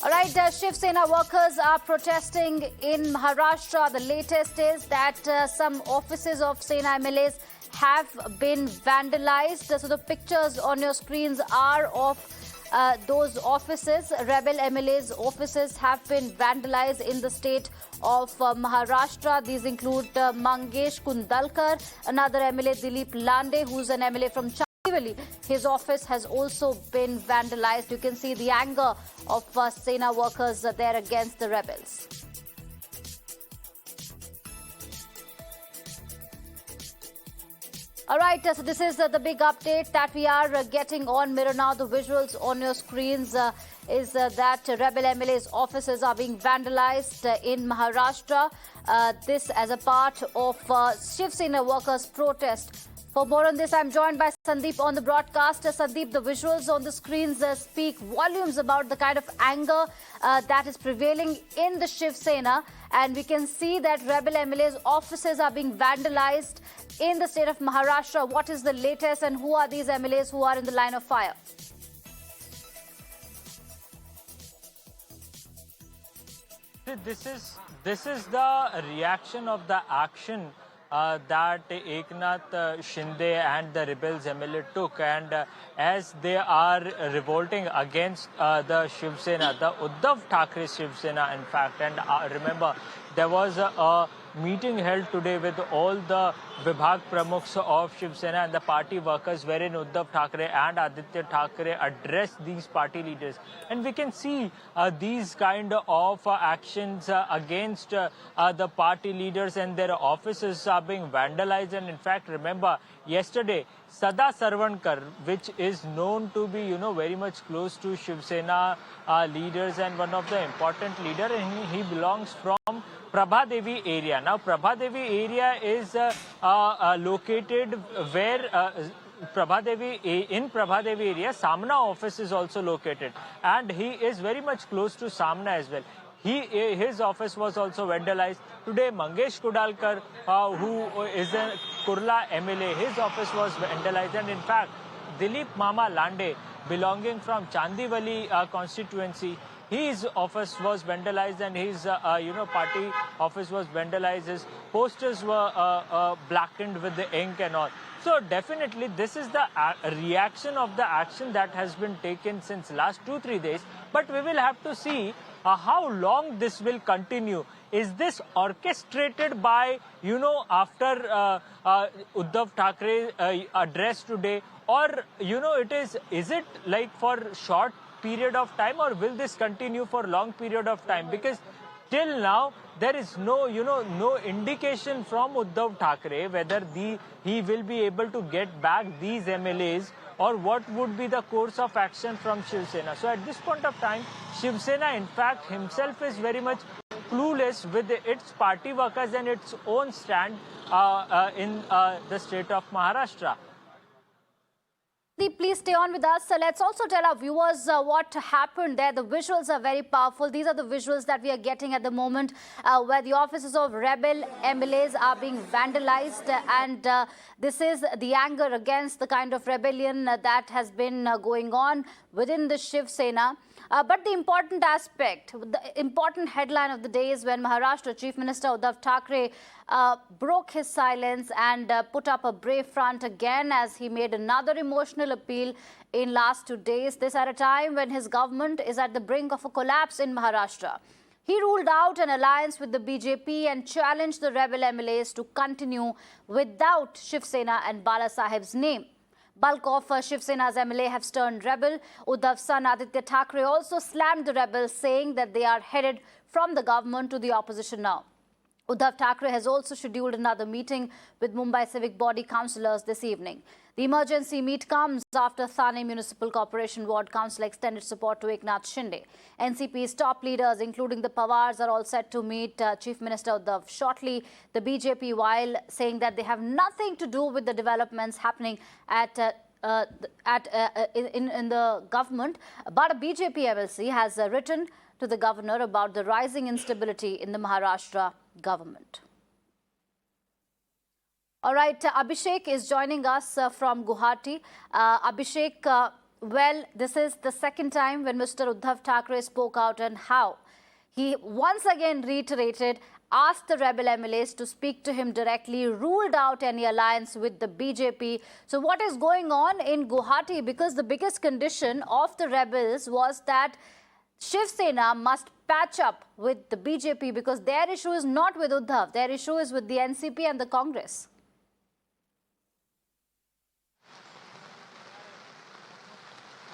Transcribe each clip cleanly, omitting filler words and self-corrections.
All right, Shiv Sena workers are protesting in Maharashtra. The latest is that some offices of Sena MLAs have been vandalized. So the pictures on your screens are of those offices. Rebel MLAs offices have been vandalized in the state of Maharashtra. These include Mangesh Kudalkar, another MLA Dilip Lande, who's an MLA from his office has also been vandalized. You can see the anger of Sena workers there against the rebels. All right, so this is the big update that we are getting on Mirror now. The visuals on your screens is that rebel MLA's offices are being vandalized in Maharashtra. This as a part of Shiv Sena workers' protest. For more on this, I'm joined by Sandeep on the broadcast. Sandeep, the visuals on the screens speak volumes about the kind of anger that is prevailing in the Shiv Sena. And we can see that rebel MLA's offices are being vandalized in the state of Maharashtra. What is the latest and who are these MLAs who are in the line of fire? This is the reaction of the action that Eknath Shinde and the rebels MLA took, and as they are revolting against the Shiv Sena, the Uddhav Thackeray Shiv Sena, in fact. And remember, there was a meeting held today with all the Vibhag Pramukhs of Shiv Sena and the party workers, wherein Uddhav Thackeray and Aditya Thackeray addressed these party leaders. And we can see these kind of actions against the party leaders, and their offices are being vandalized. And in fact, remember, yesterday, Sada Sarvankar, which is known to be, very much close to Shiv Sena leaders and one of the important leader, and he belongs from Prabhadevi area. Now, Prabhadevi area is located where in Prabhadevi area, Samna office is also located, and he is very much close to Samna as well. His office was also vandalized. Today, Mangesh Kudalkar, who is a Kurla MLA, his office was vandalized. And in fact, Dilip Mama Lande, belonging from Chandivali constituency, his office was vandalized, and his party office was vandalized. His posters were blackened with the ink and all. So definitely this is the reaction of the action that has been taken since last 2-3 days. But we will have to see how long this will continue. Is this orchestrated by, after Uddhav Thackeray address today, or, is it like for short period of time, or will this continue for long period of time? Because till now there is no no indication from Uddhav Thackeray whether he will be able to get back these MLAs, or what would be the course of action from Shiv Sena. So at this point of time, Shiv Sena in fact himself is very much clueless with its party workers and its own stand in the state of Maharashtra. Please stay on with us. Let's also tell our viewers what happened there. The visuals are very powerful. These are the visuals that we are getting at the moment, where the offices of rebel MLAs are being vandalized. And this is the anger against the kind of rebellion that has been going on within the Shiv Sena. But the important aspect, the important headline of the day is when Maharashtra Chief Minister Uddhav Thackeray broke his silence and put up a brave front again, as he made another emotional appeal in last 2 days. This at a time when his government is at the brink of a collapse in Maharashtra. He ruled out an alliance with the BJP and challenged the rebel MLAs to continue without Shiv Sena and Bala Saheb's name. Bulk of Shiv Sena's MLA have turned rebel. Uddhav's son Aditya Thackeray also slammed the rebels, saying that they are headed from the government to the opposition now. Uddhav Thackeray has also scheduled another meeting with Mumbai civic body councillors this evening. The emergency meet comes after Thane Municipal Corporation Ward Council extended support to Eknath Shinde. NCP's top leaders, including the Pawars, are all set to meet Chief Minister Uddhav shortly. The BJP, while saying that they have nothing to do with the developments happening in the government, but a BJP MLC has written to the governor about the rising instability in the Maharashtra government. All right, Abhishek is joining us from Guwahati. Abhishek, Well, this is the second time when Mr. Uddhav Thackeray spoke out and how he once again reiterated, asked the rebel MLAs to speak to him directly, ruled out any alliance with the BJP. So what is going on in Guwahati? Because the biggest condition of the rebels was that Shiv Sena must patch up with the BJP because their issue is not with Uddhav. Their issue is with the NCP and the Congress.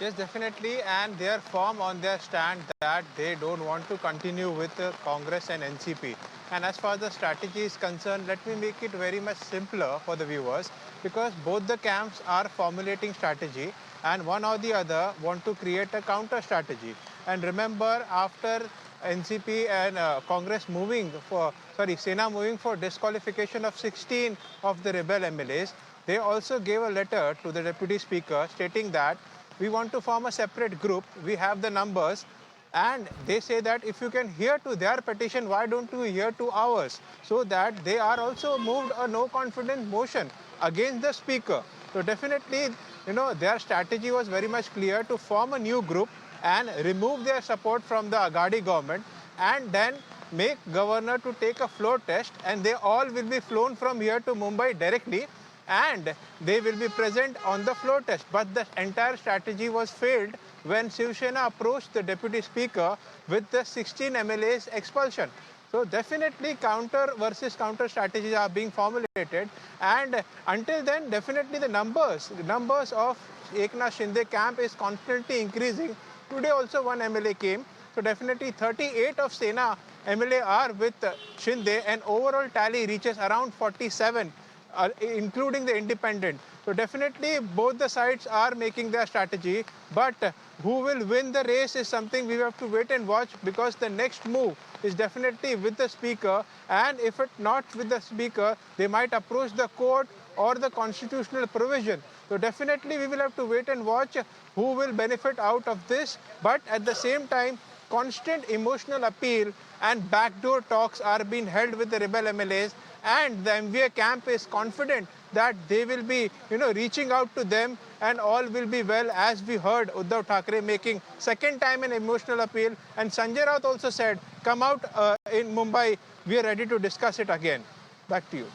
Yes, definitely, and they are firm on their stand that they don't want to continue with Congress and NCP. And as far as the strategy is concerned, let me make it very much simpler for the viewers, because both the camps are formulating strategy and one or the other want to create a counter strategy. And remember, after NCP and Congress Sena moving for disqualification of 16 of the rebel MLAs, they also gave a letter to the Deputy Speaker stating that we want to form a separate group, we have the numbers, and they say that if you can hear to their petition, why don't you hear to ours? So that they are also moved a no confidence motion against the Speaker. So definitely, their strategy was very much clear to form a new group and remove their support from the Aghadi government and then make governor to take a floor test, and they all will be flown from here to Mumbai directly and they will be present on the floor test. But the entire strategy was failed when Shivsena approached the Deputy Speaker with the 16 MLAs expulsion. So definitely counter versus counter strategies are being formulated, and until then definitely the numbers of Eknath Shinde camp is constantly increasing. Today also one MLA came, so definitely 38 of Sena MLA are with Shinde, and overall tally reaches around 47. Including the independent. So definitely both the sides are making their strategy, but who will win the race is something we have to wait and watch, because the next move is definitely with the Speaker, and if it not with the Speaker, they might approach the court or the constitutional provision. So definitely we will have to wait and watch who will benefit out of this, but at the same time, constant emotional appeal and backdoor talks are being held with the rebel MLAs, and the MVA camp is confident that they will be, reaching out to them and all will be well, as we heard Uddhav Thackeray making second time an emotional appeal, and Sanjay Raut also said, come out in Mumbai, we are ready to discuss it again. Back to you.